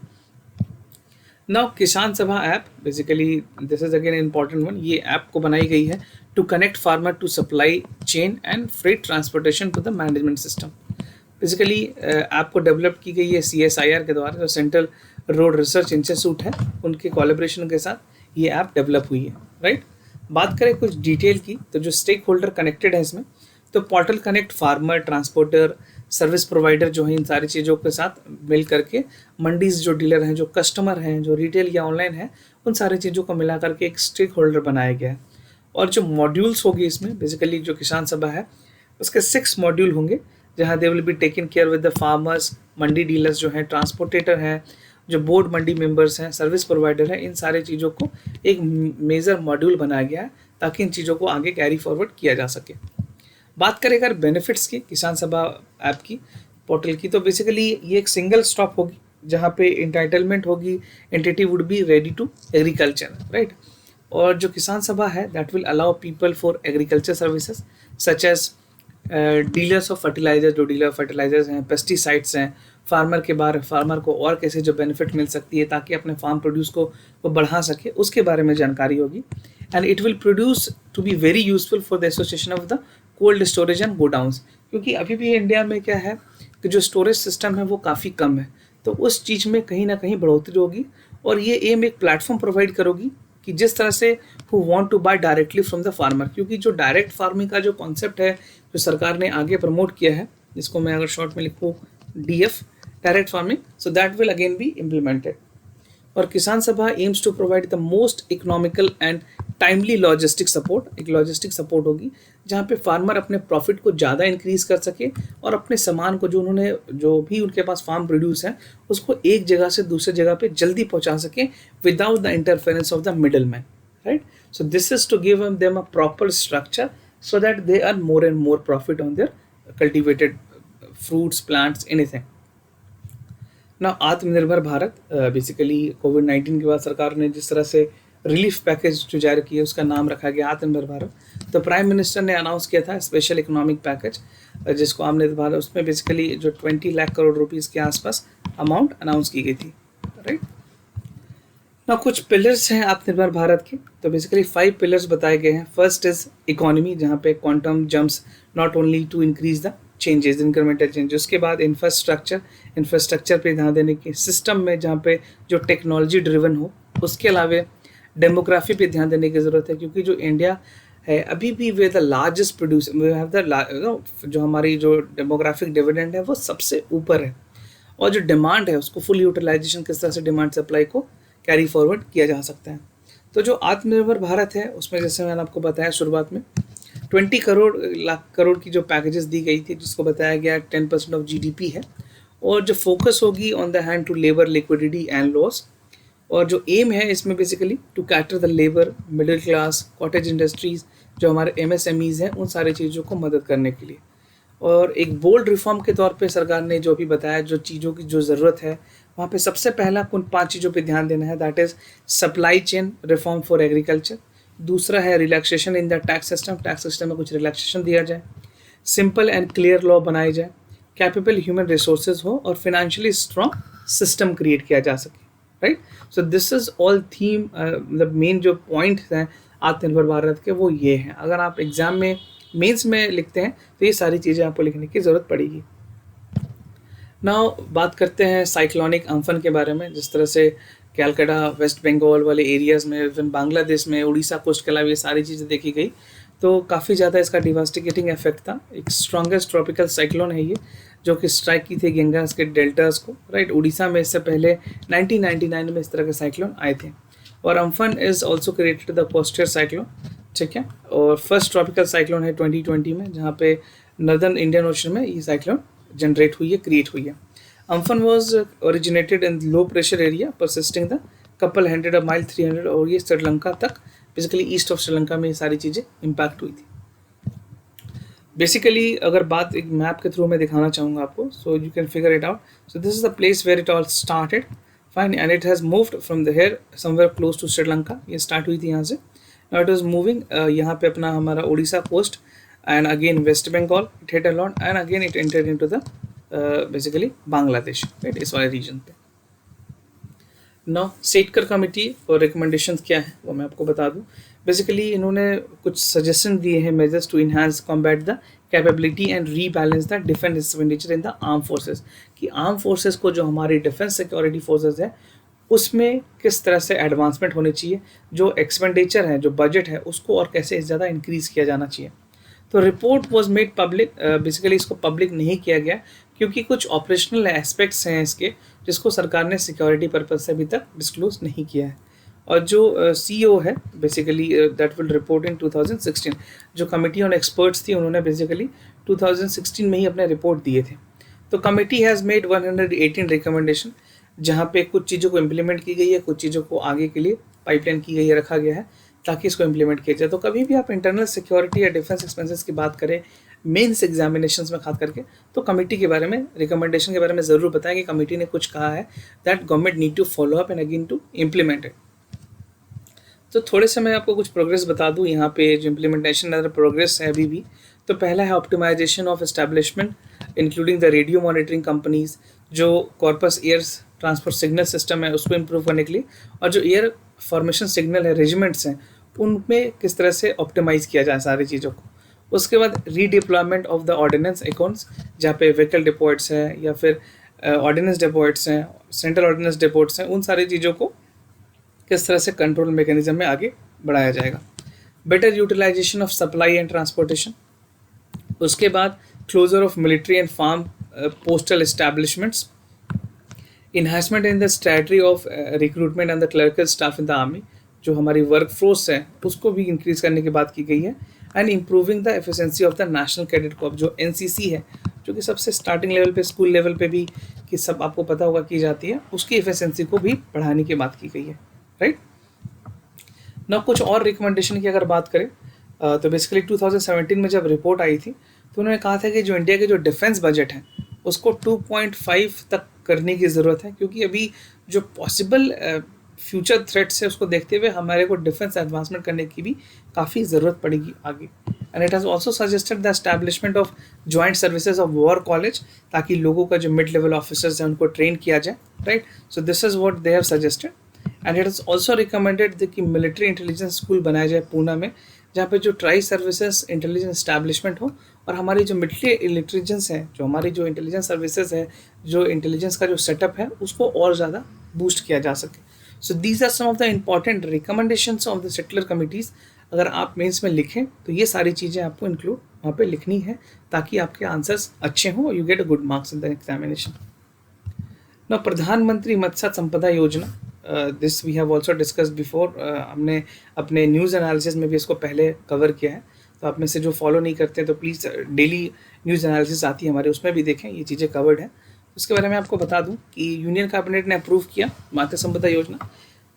Now Kisan Sabha app, basically this is again important one. ये ऐप को बनाई गई है to connect farmer to supply chain and freight transportation to the management system. Basically app को डेवलप की गई है CSIR के द्वारा, जो सेंट्रल रोड रिसर्च इंस्टीट्यूट है, उनके कोलैबोरेशन के साथ ये ऐप डेवलप हुई है, राइट। बात करें कुछ डिटेल की, तो जो स्टेक होल्डर कनेक्टेड है इसमें, तो portal connect farmer, transporter, service provider जो है, इन सारी चीज़ों के साथ मिल करके मंडीज जो डीलर हैं, जो कस्टमर हैं, जो रिटेल या ऑनलाइन है, उन सारी चीज़ों को मिला करके एक स्टेक होल्डर बनाया गया है। और जो मॉड्यूल्स होगी इसमें, बेसिकली जो किसान सभा है उसके 6 मॉड्यूल होंगे, जहाँ they will be taken care with the farmers, Mandi dealers जो हैं, ट्रांसपोर्टेटर हैं, जो बोर्ड मंडी मेंबर्स हैं, सर्विस प्रोवाइडर हैं, इन सारे चीज़ों को एक मेजर मॉड्यूल बनाया गया है ताकि इन चीज़ों को आगे कैरी फॉरवर्ड किया जा सके। बात करें अगर बेनिफिट्स की किसान सभा ऐप की, पोर्टल की, तो बेसिकली ये एक सिंगल स्टॉप होगी जहाँ पे इंटाइटलमेंट होगी, entity would be ready to agriculture, right. और जो किसान सभा है that will allow people for agriculture services such as dealers of fertiliser, जो डीलर फर्टिलाइजर्स हैं, पेस्टिसाइड्स हैं, फार्मर के बारे फार्मर को और कैसे जो बेनिफिट मिल सकती है ताकि अपने फार्म प्रोड्यूस को वो बढ़ा सके, उसके बारे में जानकारी होगी। And it will produce to be very useful for the association of the cold storage and godowns, क्योंकि अभी भी इंडिया में क्या है कि जो स्टोरेज सिस्टम है वो काफ़ी कम है, तो उस चीज़ में कहीं ना कहीं बढ़ोतरी होगी। और ये एम एक प्लेटफॉर्म प्रोवाइड करोगी कि जिस तरह से who want to buy directly from the farmer, क्योंकि जो डायरेक्ट फार्मिंग का जो कॉन्सेप्ट है जो सरकार ने आगे प्रमोट किया है, जिसको मैं अगर शॉर्ट में लिखूँ DF, direct farming, so that will again be implemented. और Kisan Sabha aims to provide the most economical and timely logistic support, एक लॉजिस्टिक सपोर्ट होगी जहाँ पे फार्मर अपने प्रॉफिट को ज़्यादा इंक्रीज कर सके और अपने सामान को जो भी उनके पास फार्म प्रोड्यूस है उसको एक जगह से दूसरे जगह पे जल्दी पहुँचा सके without the interference of the middle man, right. So this is to give them a proper structure so that they earn more and more profit on their cultivated fruits, plants, anything. Now आत्मनिर्भर Bharat, basically कोविड-19 के बाद सरकार ने जिस तरह से relief package जो जारी किया उसका नाम रखा गया आत्मनिर्भर भारत. तो प्राइम मिनिस्टर ने अनाउंस किया था स्पेशल इकोनॉमिक पैकेज जिसको आत्मनिर्भर भारत, उसमें बेसिकली जो 20 लाख करोड़ रुपीज़ के आसपास अमाउंट अनाउंस की गई थी, राइट. ना कुछ पिलर्स हैं आत्मनिर्भर भारत के. तो बेसिकली 5 पिलर्स बताए गए हैं. फर्स्ट इज इकोनॉमी, जहाँ पे quantum jumps not only to increase the changes, incremental changes. उसके बाद इंफ्रास्ट्रक्चर पे ध्यान देने की, सिस्टम में जहाँ पे जो टेक्नोलॉजी ड्रिवन हो. उसके अलावा डेमोग्राफी पे ध्यान देने की ज़रूरत है क्योंकि जो इंडिया है अभी भी way the largest producer, we have the जो हमारी जो डेमोग्राफिक डिविडेंड है वो सबसे ऊपर है. और जो डिमांड है उसको फुल यूटिलाइजेशन किस तरह से डिमांड सप्लाई को कैरी फॉरवर्ड किया जा सकता है. तो जो आत्मनिर्भर भारत है उसमें जैसे मैंने आपको बताया शुरुआत में 20 लाख करोड़ की जो पैकेजेस दी गई थी जिसको बताया गया 10% ऑफ जीडीपी है. और जो फोकस होगी on the hand to labour liquidity and loss. और जो एम है इसमें basically to cater the labour, middle class, cottage industries, जो हमारे एमएसएमईज़ हैं उन सारी चीज़ों को मदद करने के लिए. और एक बोल्ड रिफॉर्म के तौर पे सरकार ने जो भी बताया जो चीज़ों की जो ज़रूरत है वहाँ पे सबसे पहला उन 5 चीज़ों पे ध्यान देना है. That is supply chain reform for agriculture. दूसरा है relaxation in the tax system में कुछ रिलैक्सेशन दिया जाए. सिंपल एंड क्लियर लॉ बनाए जाए. कैपेबल ह्यूमन रिसोर्सेज हो और फिनेंशियली स्ट्रॉन्ग सिस्टम क्रिएट किया जा सके, right. So this is all theme, मतलब मेन जो पॉइंट हैं आत्मनिर्भर भारत के वो ये हैं. अगर आप एग्ज़ाम में मेंस में लिखते हैं तो ये सारी चीज़ें आपको लिखने की ज़रूरत पड़ेगी. नाउ बात करते हैं साइक्लोनिक अम्फन के बारे में. जिस तरह से कैलकाटा, वेस्ट बंगाल वाले एरियाज़ में, इवन बांग्लादेश में, उड़ीसा कोस्ट के अलावा ये सारी चीज़ें देखी गई. तो काफ़ी ज़्यादा इसका डिवास्टिकेटिंग इफेक्ट था. एक स्ट्रॉन्गेस्ट ट्रॉपिकल साइक्लोन है ये जो कि स्ट्राइक की थी गंगास के डेल्टास को, राइट. उड़ीसा में इससे पहले 1999 में इस तरह के साइक्लोन आए थे. और Amphan is also created the coastal cyclone, ठीक है. और फर्स्ट ट्रॉपिकल साइक्लोन है 2020 में जहाँ पे नर्दर्न इंडियन ओशन में ये साइक्लोन जनरेट हुई है, क्रिएट हुई है. Amphan was originated in low pressure area persisting the couple 100 mile 300, और ये श्रीलंका तक, बेसिकली ईस्ट ऑफ श्रीलंका में ये सारी चीज़ें इम्पैक्ट हुई थी. बेसिकली अगर बात एक मैप के थ्रू मैं दिखाना चाहूँगा आपको, so you can figure it out. So this is the place where it all started, fine, and it has moved from the here somewhere close to Sri Lanka. ये स्टार्ट हुई थी यहाँ से. नाउ इट इज मूविंग यहाँ पे अपना हमारा Orissa coast and again West Bengal, it hit along and again it entered into the basically Bangladesh, right, इस वाले रीजन पे. नाउ सेटकर कमेटी और रिकमेंडेशंस क्या है वो मैं आपको बता दूं. बेसिकली इन्होंने कुछ सजेशन दिए हैं measures to enhance combat the capability and rebalance the defence expenditure in the arm forces. कि आर्म फोर्सेस को जो हमारी डिफेंस सिक्योरिटी फोर्सेस है उसमें किस तरह से एडवांसमेंट होनी चाहिए, जो एक्सपेंडिचर है, जो बजट है, उसको और कैसे ज़्यादा इंक्रीज़ किया जाना चाहिए. तो report was made public. Basically इसको पब्लिक नहीं किया गया क्योंकि कुछ ऑपरेशनल एस्पेक्ट्स हैं इसके जिसको सरकार ने सिक्योरिटी पर्पज से अभी तक डिस्क्लोज नहीं किया है. और जो सीईओ है बेसिकली दैट विल रिपोर्ट इन 2016, जो कमेटी ऑन एक्सपर्ट्स थी उन्होंने बेसिकली 2016 में ही अपने रिपोर्ट दिए थे. तो कमेटी हैज़ मेड 118 रिकमेंडेशन जहाँ पे कुछ चीज़ों को इम्प्लीमेंट की गई है, कुछ चीज़ों को आगे के लिए पाइपलाइन की गई है, रखा गया है ताकि इसको इम्प्लीमेंट किया जाए. तो कभी भी आप इंटरनल सिक्योरिटी या डिफेंस एक्सपेंसेस की बात करें मेंस एग्जामिनेशंस में खास करके, तो कमेटी के बारे में, रिकमेंडेशन के बारे में ज़रूर बताएं कि कमेटी ने कुछ कहा है that government need to follow up and again to implement it. तो थोड़े से मैं आपको कुछ प्रोग्रेस बता दूं यहाँ पे जो इम्प्लीमेंटेशन अदर प्रोग्रेस है अभी भी. तो पहला है optimization of establishment including the radio monitoring companies, जो corps air transport signal system है उसको इम्प्रूव करने के लिए, और जो एयर फॉर्मेशन सिग्नल है, रेजिमेंट्स हैं, उनमें किस तरह से ऑप्टिमाइज़ किया जाए सारी चीज़ों को. उसके बाद redeployment of the ordnance accounts, जहाँ पे व्हीकल डिपोट्स हैं या फिर ऑर्डिनेंस डिपोट्स हैं, सेंट्रल ऑर्डिनेंस डिपोट्स हैं, उन सारी चीज़ों को किस तरह से कंट्रोल मैकेनिज्म में आगे बढ़ाया जाएगा. Better utilisation of supply and transportation. उसके बाद closure of military and farm postal establishments, enhancement in the strategy of recruitment and the clerical staff in the army. जो हमारी वर्क फोर्स है उसको भी इंक्रीज करने की बात की गई है, and improving the efficiency of the national cadet Corp जो एनसीसी है, जो कि सबसे स्टार्टिंग लेवल पे स्कूल लेवल पे भी कि सब आपको पता होगा की जाती है, उसकी एफिशिएंसी को भी बढ़ाने की बात की गई है, राइट। ना कुछ और रिकमेंडेशन की अगर बात करें तो बेसिकली 2017 में जब रिपोर्ट आई थी तो उन्होंने कहा था कि जो इंडिया के जो डिफेंस बजट है उसको 2.5 तक करने की ज़रूरत है, क्योंकि अभी जो पॉसिबल फ्यूचर थ्रेट्स है उसको देखते हुए हमारे को डिफेंस एडवांसमेंट करने की भी काफ़ी ज़रूरत पड़ेगी आगे। And it has also suggested the establishment of joint services of war college, ताकि लोगों का जो मिड लेवल ऑफिसर्स हैं उनको ट्रेन किया जाए, right. So this is what they have suggested. And it is also recommended कि मिलिट्री इंटेलिजेंस स्कूल बनाया जाए पूना में, जहाँ पे जो ट्राई सर्विसेज इंटेलिजेंस एस्टैब्लिशमेंट हो और हमारी जो मिलिट्री इंटेलिजेंस है, जो हमारी जो इंटेलिजेंस सर्विसेज है, जो इंटेलिजेंस का जो सेटअप है उसको और ज़्यादा बूस्ट किया जा सके। So these are some of the important recommendations of the secular committees. अगर आप मेंस में लिखें तो ये सारी चीज़ें आपको इंक्लूड वहाँ पे लिखनी है, ताकि आपके आंसर्स अच्छे हों और you get a good marks in the examination. ना Pradhan Mantri Matsya Sampada Yojana, this we have also discuss before, हमने अपने न्यूज़ एनालिसिस में भी इसको पहले कवर किया है, तो आप में से जो फॉलो नहीं करते हैं तो प्लीज़ डेली न्यूज़ एनालिसिस आती है हमारे, उसमें भी देखें, ये चीज़ें कवर्ड है। उसके बारे में आपको बता दूं कि यूनियन कैबिनेट ने अप्रूव किया मत्स्य संपदा योजना,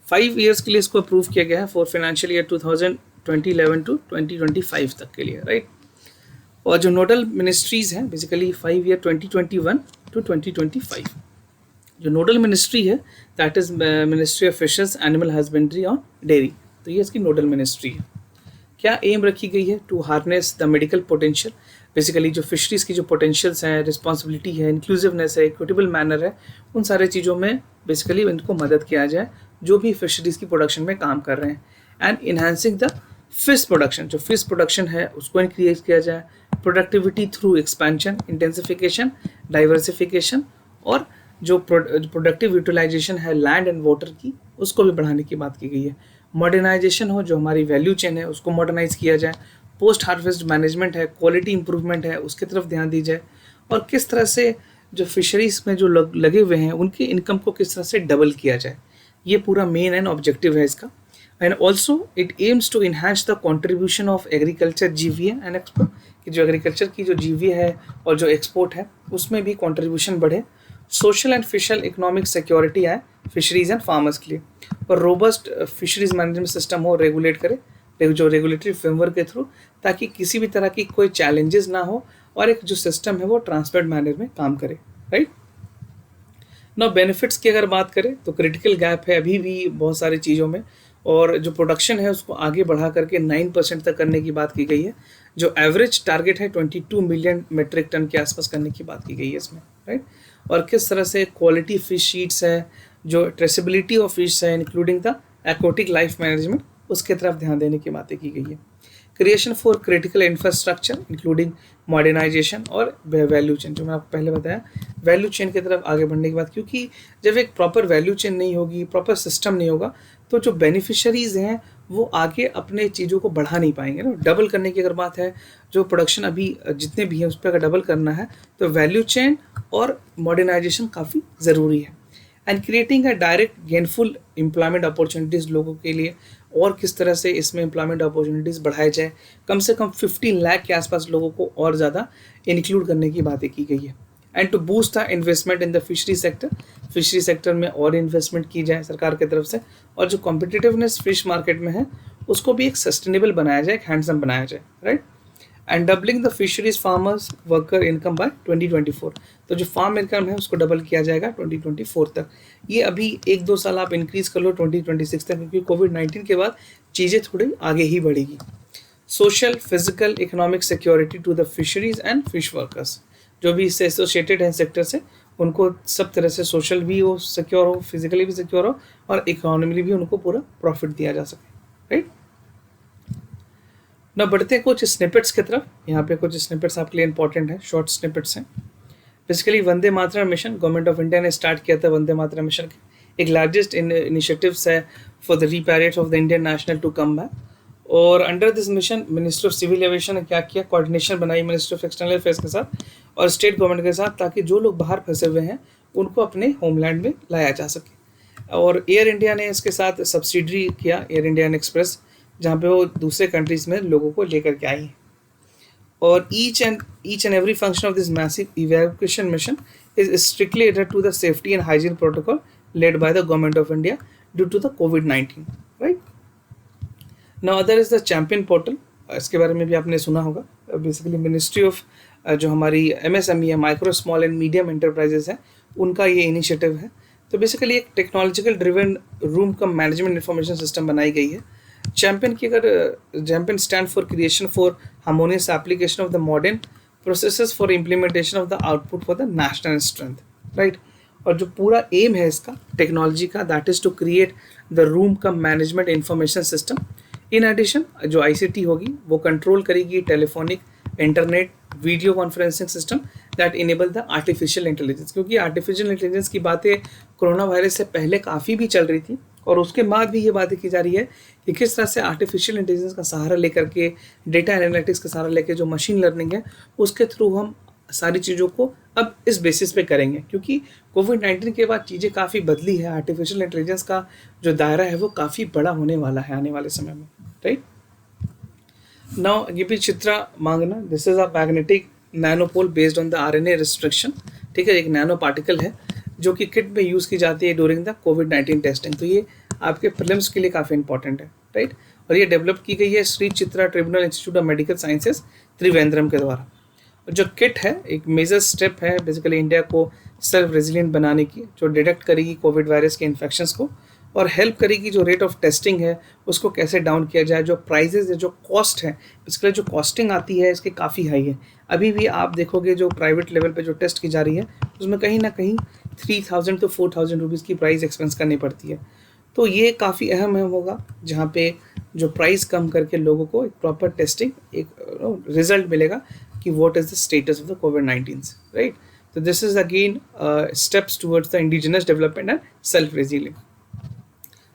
5 ईयर्स के लिए इसको अप्रूव किया गया है फॉर फाइनेंशियल ईयर 2011 टू 2025 तक के लिए, राइट। और जो नोडल मिनिस्ट्रीज़ हैं बेसिकली 5 ईयर 2021 टू 2025, जो नोडल मिनिस्ट्री है that is ministry of fishers, animal husbandry और डेयरी, तो ये इसकी नोडल मिनिस्ट्री है। क्या एम रखी गई है? To harness the medical potential, basically जो फिशरीज़ की जो पोटेंशियल्स हैं, रिस्पॉन्सिबिलिटी है, इंक्लूसिवनेस है, इक्विटेबल मैनर है, उन सारे चीज़ों में बेसिकली इनको मदद किया जाए जो भी फिशरीज़ की प्रोडक्शन में काम कर रहे हैं। And enhancing the fish production, जो फिश प्रोडक्शन है उसको इंक्रीज किया जाए, productivity through expansion, intensification, diversification, और जो प्रोडक्टिव यूटिलाइजेशन है लैंड एंड वाटर की उसको भी बढ़ाने की बात की गई है। मॉडर्नाइजेशन हो, जो हमारी वैल्यू चेन है उसको मॉडर्नाइज किया जाए, पोस्ट हार्वेस्ट मैनेजमेंट है, क्वालिटी इंप्रूवमेंट है, उसकी तरफ ध्यान दी जाए, और किस तरह से जो फिशरीज में जो लगे हुए हैं उनकी इनकम को किस तरह से डबल किया जाए, ये पूरा मेन एंड ऑब्जेक्टिव है इसका। And also it aims to enhance the contribution of agriculture GVA and export, कि जो एग्रीकल्चर की जो जीवीए है और जो एक्सपोर्ट है उसमें भी कॉन्ट्रीब्यूशन बढ़े। सोशल एंड फिशल इकोनॉमिक सिक्योरिटी है फिशरीज एंड फार्मर्स के लिए, और रोबस्ट फिशरीज मैनेजमेंट सिस्टम हो, रेगुलेट करे जो रेगुलेटरी फ्रेमवर्क के थ्रू, ताकि किसी भी तरह की कोई चैलेंजेस ना हो और एक जो सिस्टम है वो ट्रांसपेरेंट मैनर में काम करे, राइट। ना बेनिफिट्स की अगर बात करें तो क्रिटिकल गैप है अभी भी बहुत सारी चीज़ों में, और जो प्रोडक्शन है उसको आगे बढ़ा करके 9% तक करने की बात की गई है। जो एवरेज टारगेट है 22 मिलियन मेट्रिक टन के आसपास करने की बात की गई है इसमें, राइट। और किस तरह से क्वालिटी फिश शीट्स है, जो ट्रेसेबिलिटी ऑफ फिश है, including the aquatic life management, उसके तरफ ध्यान देने की बातें की गई है। Creation for critical infrastructure including modernisation और वैल्यू चेन, जो मैं आपको पहले बताया, वैल्यू चेन की तरफ आगे बढ़ने की बात, क्योंकि जब एक प्रॉपर वैल्यू चेन नहीं होगी, प्रॉपर सिस्टम नहीं होगा, तो जो बेनिफिशरीज हैं वो आगे अपने चीज़ों को बढ़ा नहीं पाएंगे ना। डबल करने की अगर बात है, जो प्रोडक्शन अभी जितने भी हैं उस पर अगर डबल करना है तो वैल्यू चेन और मॉडर्नाइजेशन काफ़ी ज़रूरी है। And creating a direct gainful employment opportunities लोगों के लिए, और किस तरह से इसमें एम्प्लॉयमेंट अपॉर्चुनिटीज़ बढ़ाए जाए, कम से कम 15 लाख के आसपास लोगों को और ज़्यादा इंक्लूड करने की बातें की गई है। And to boost the investment in the fishery sector, fishery sector में और इन्वेस्टमेंट की जाए सरकार की तरफ से, और जो कॉम्पिटिटिवनेस फिश मार्केट में है उसको भी एक सस्टेनेबल बनाया जाए, एक हैंडसम बनाया जाए, right. And doubling the fisheries farmers worker income by 2024, तो जो फार्म इनकम है उसको डबल किया जाएगा 2024 तक। ये अभी 1-2 साल आप इंक्रीज कर लो 2026 तक, क्योंकि कोविड-19 के बाद चीज़ें थोड़ी आगे ही बढ़ेगी। Social, physical, economic security to the fisheries and fish workers, जो भी इससे एसोसिएटेड हैं सेक्टर से, उनको सब तरह से सोशल भी हो सिक्योर हो, फिजिकली भी सिक्योर हो, और इकोनॉमिकली भी उनको पूरा प्रॉफिट दिया जा सके, राइट। ना बढ़ते हैं कुछ स्निपेट्स की तरफ। यहाँ पे कुछ स्निपेट्स आपके लिए इंपॉर्टेंट है, शॉर्ट स्निपेट्स हैं। Basically Vande Mataram mission, government of India ने स्टार्ट किया था वंदे मातरम मिशन, एक लार्जेस्ट इनिशिएटिव्स है for the repatriate of the Indian national to come back. और under this mission ministry of civil aviation ने क्या किया, कोऑर्डिनेशन बनाई मिनिस्ट्री ऑफ एक्सटर्नल अफेयर्स के साथ और स्टेट गवर्नमेंट के साथ, ताकि जो लोग बाहर फंसे हुए हैं उनको अपने होमलैंड में लाया जा सके। और एयर इंडिया ने इसके साथ सब्सिडरी किया, एयर इंडिया एक्सप्रेस, जहाँ पे वो दूसरे कंट्रीज़ में लोगों को लेकर के आई। और each and every function of this massive evacuation mission is strictly adhered to the safety and hygiene protocol led by the government of India due to the COVID-19, right? Now other is the champion portal, इसके बारे में भी आपने सुना होगा। Basically ministry of जो हमारी MSME है, micro small and medium enterprises है, उनका ये इनिशिएटिव है। तो बेसिकली एक technological driven room cum management information system बनाई गई है। चैम्पियन की अगर champion stand for creation for harmonious application of the modern processes for implementation of the output for the national strength, right. और जो पूरा एम है इसका टेक्नोलॉजी का, that is to create the room cum management information system. In addition जो ICT होगी वो control करेगी telephonic, internet, video conferencing system that enable the artificial intelligence. क्योंकि आर्टिफिशियल इंटेलिजेंस की बातें कोरोना वायरस से पहले काफ़ी भी चल रही थी और उसके बाद भी ये बातें की जा रही है कि किस तरह से आर्टिफिशियल इंटेलिजेंस का सहारा लेकर के, डेटा एनालिटिक्स का सहारा लेकर जो मशीन लर्निंग है उसके थ्रू हम सारी चीज़ों को अब इस बेसिस पे करेंगे। क्योंकि कोविड-19 के बाद चीज़ें काफ़ी बदली है, आर्टिफिशियल इंटेलिजेंस का जो दायरा है वो काफ़ी बड़ा होने वाला है आने वाले समय में, राइट। नाउ ये भी चित्रा मांगना, this is a magnetic nanopore based on the RNA restriction, ठीक है। एक नैनो पार्टिकल है जो कि किट में यूज़ की जाती है ड्यूरिंग द कोविड-19 टेस्टिंग। तो ये आपके प्रीलिम्स के लिए काफ़ी इंपॉर्टेंट है, राइट। और ये डेवलप की गई है Shri Chitra tribunal institute of medical sciences Trivandrum के द्वारा। और जो किट है एक मेजर स्टेप है बेसिकली इंडिया को सेल्फ रेजिलिएंट बनाने की, जो डिटेक्ट करेगी कोविड वायरस के इन्फेक्शंस को और हेल्प करेगी जो रेट ऑफ टेस्टिंग है उसको कैसे डाउन किया जाए। जो प्राइजेज है, जो कॉस्ट है, बेसिकली जो कॉस्टिंग आती है इसकी काफ़ी हाई है। अभी भी आप देखोगे जो प्राइवेट लेवल पे जो टेस्ट की जा रही है उसमें कहीं ना कहीं 3000 to 4000 रुपीज़ की प्राइस एक्सपेंस करनी पड़ती है। तो ये काफ़ी अहम होगा जहाँ पे जो प्राइस कम करके लोगों को एक प्रॉपर टेस्टिंग, एक रिजल्ट मिलेगा कि what is the status of the कोविड-19, राइट। तो this is again steps towards the indigenous development and self resilience.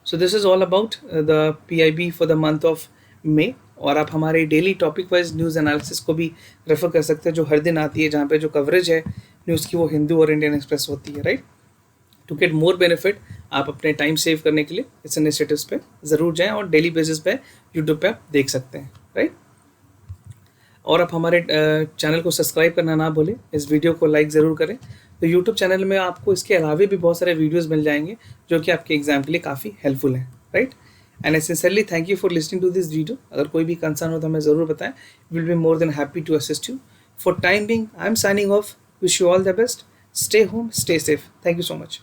So this is all about the PIB for the month of May. और आप हमारे daily topic wise news analysis को भी refer कर सकते हैं जो हर दिन आती है, जहाँ पे जो कवरेज है न्यूज़ की वो हिंदू और इंडियन एक्सप्रेस होती है, right. To get more benefit आप अपने टाइम सेव करने के लिए इस इनिशिएटिव्स पे ज़रूर जाएं और डेली बेसिस पे यूट्यूब पे आप देख सकते हैं, राइट। और आप हमारे चैनल को सब्सक्राइब करना ना भूलें, इस वीडियो को लाइक ज़रूर करें। तो यूट्यूब चैनल में आपको इसके अलावा भी बहुत सारे वीडियोस मिल जाएंगे जो कि आपके एग्जाम के लिए काफ़ी हेल्पफुल हैं, right. And I sincerely thank you for listening to this video. अगर कोई भी कंसर्न हो तो हमें ज़रूर बताएं, will be more than happy to assist you. For time being I am signing off, wish you all the best, stay home, stay safe, thank you so much.